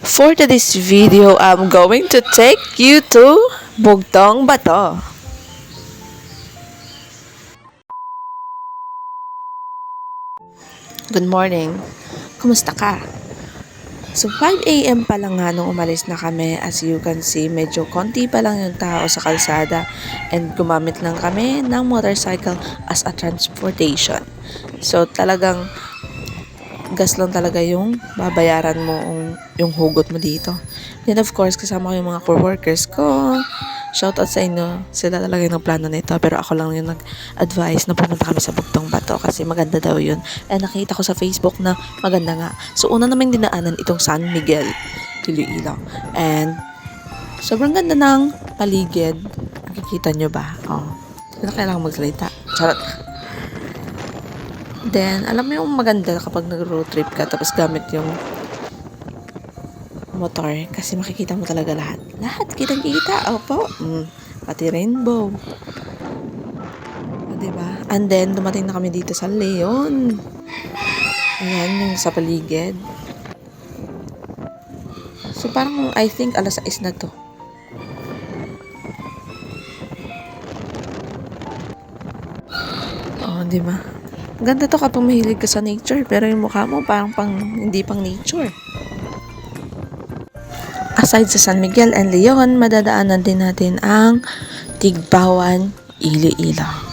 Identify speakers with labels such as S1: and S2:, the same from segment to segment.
S1: For today's video, I'm going to take you to Bugtong Bato. Good morning. Kumusta ka? So 5 a.m. pa lang nga nung umalis na kami. As you can see, medyo konti pa lang yung tao sa kalsada and gumamit lang kami ng motorcycle as a transportation. So talagang gas lang talaga yung babayaran mo yung hugot mo dito. Then of course, kasama ko yung mga co-workers ko. Shoutout sa inyo. Sila talaga yung plano nito. Pero ako lang yung nag-advise na pumunta kami sa Bugtong Bato kasi maganda daw yun. And nakita ko sa Facebook na maganda nga. So una naman dinaanan itong San Miguel, Iloilo. And sobrang ganda ng paligid. Nakikita nyo ba? Oh. Hindi na kailangan magsalita. Charot. Then, alam mo yung maganda kapag nag-road trip ka tapos gamit yung motor kasi makikita mo talaga lahat. Lahat, kitang-kita. Opo. Pati rainbow. Diba? And then, dumating na kami dito sa Leon. Ayan, yung sa paligid. So, parang, I think, alas 6 na to. Oh, diba? Ganda to kapag mahilig ka sa nature, pero yung mukha mo parang hindi pang nature. Aside sa San Miguel and Leon, madadaanan din natin ang Tigbawan, Iloilo.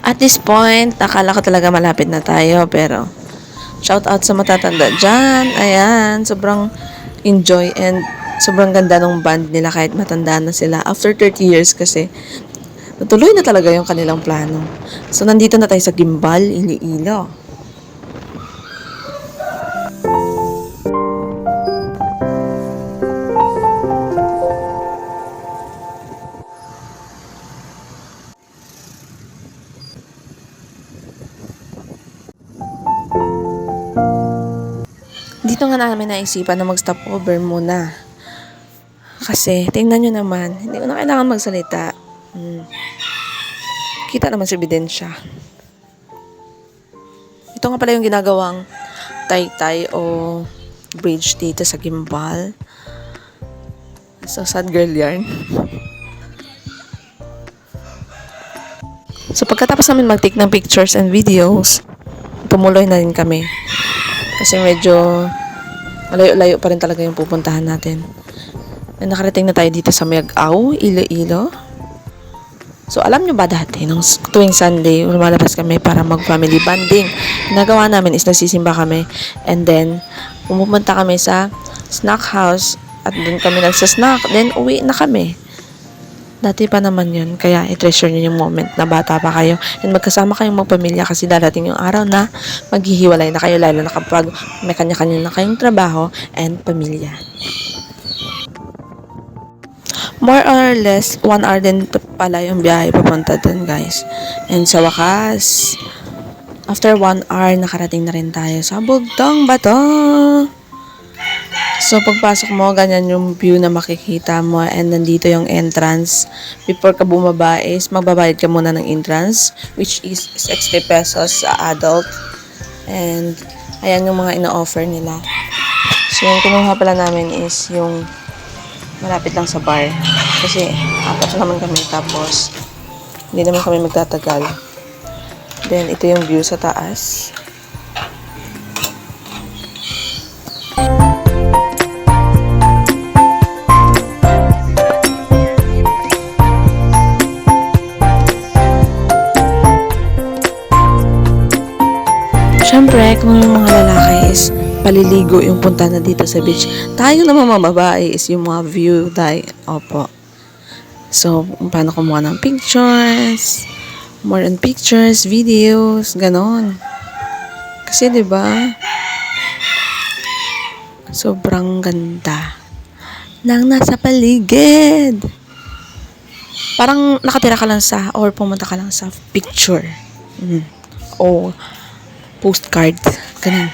S1: At this point, akala ko talaga malapit na tayo, pero shout out sa matatanda dyan. Ayan, sobrang enjoy and sobrang ganda ng band nila kahit matanda na sila. After 30 years kasi, natuloy na talaga yung kanilang plano. So, nandito na tayo sa Gimbal, Iloilo. Dito nga namin naisipan na mag-stop over muna. Kasi, tingnan nyo naman, hindi ko na kailangan magsalita. Kita naman sa ebidensya. Ito nga pala yung ginagawang taytay o bridge dito sa Gimbal. So, sad girl yarn. So, pagkatapos namin mag-take ng pictures and videos, tumuloy na rin kami. Kasi medyo malayo-layo pa rin talaga yung pupuntahan natin. And nakarating na tayo dito sa Mayag-Aw, Iloilo. So, alam nyo ba dati, nung tuwing Sunday, lumalabas kami para mag-family bonding. Ginagawa namin is nagsisimba kami. And then, pumupunta kami sa snack house. At doon kami nagsasnack. Then, uwi na kami. Dati pa naman yun. Kaya, i-treasure nyo yung moment na bata pa kayo. And magkasama kayong magpamilya kasi darating yung araw na maghihiwalay na kayo. Lalo na kapag may kanya-kanya na kayong trabaho and pamilya. More or less, 1 hour din pala yung biyahe papunta dun, guys. And sa wakas, after 1 hour, nakarating na rin tayo sa Bugtong Bato. So, pagpasok mo, ganyan yung view na makikita mo. And nandito yung entrance. Before ka bumaba is, magbabayad ka muna ng entrance, which is 60 pesos sa adult. And, ayan yung mga ina-offer nila. So, yung kinuha pala namin is yung malapit lang sa bar. Kasi, 4 naman kami. Tapos, hindi naman kami magtatagal. Then, ito yung view sa taas. Siyempre, kung yung mga lalaki is paliligo yung punta na dito sa beach, tayo naman mga babae is yung mga view tayo. Opo. So, paano kumuha ng pictures, more on pictures, videos, ganon. Kasi, diba, sobrang ganda nang nasa paligid. Parang nakatira ka lang sa, or pumunta ka lang sa picture. O postcard. Ganun.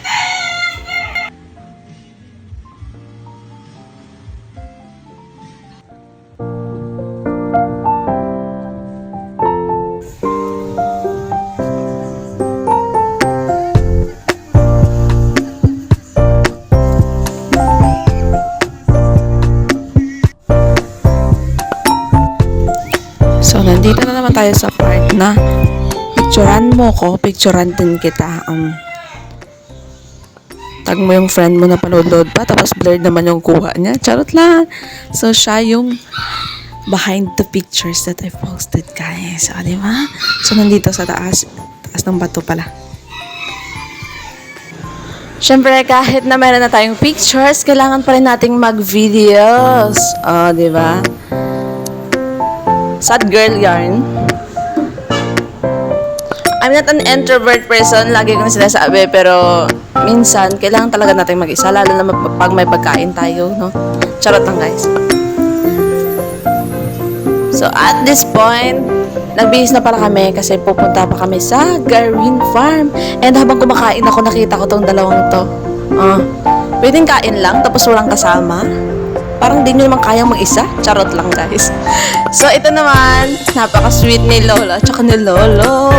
S1: tayo sa part na picturean mo ko, picturean din kita. Tag mo yung friend mo na panood pa, tapos blurred naman yung kuha niya. Charot lang. So, siya yung behind the pictures that I posted, guys. O, di ba? So, nandito sa taas. Taas ng bato pala. Siyempre, kahit na meron na tayong pictures, kailangan pa rin nating mag-videos. O, di ba? Sad girl yarn. I'm not an introvert person, lagi ko na sinasabi, pero minsan, kailangan talaga natin mag-isa, lalo na pag may pagkain tayo, no? Charot lang, guys. So, at this point, nagbihis na pala kami kasi pupunta pa kami sa Green Farm. And habang kumakain ako, nakita ko tong dalawang to. Pwedeng kain lang, tapos walang kasama. Parang di nyo naman kayang mag-isa. Charot lang, guys. So, ito naman, napaka-sweet ni Lola, tsaka ni Lolo.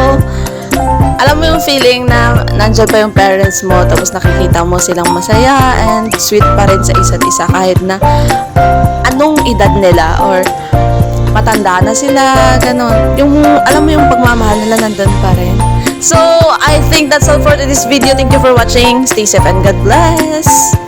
S1: Alam mo yung feeling na nandyan pa yung parents mo, tapos nakikita mo silang masaya and sweet pa rin sa isa't isa kahit na anong edad nila or matanda na sila, ganon. Yung, alam mo yung pagmamahal nila nandun pa rin. So, I think that's all for this video. Thank you for watching. Stay safe and God bless.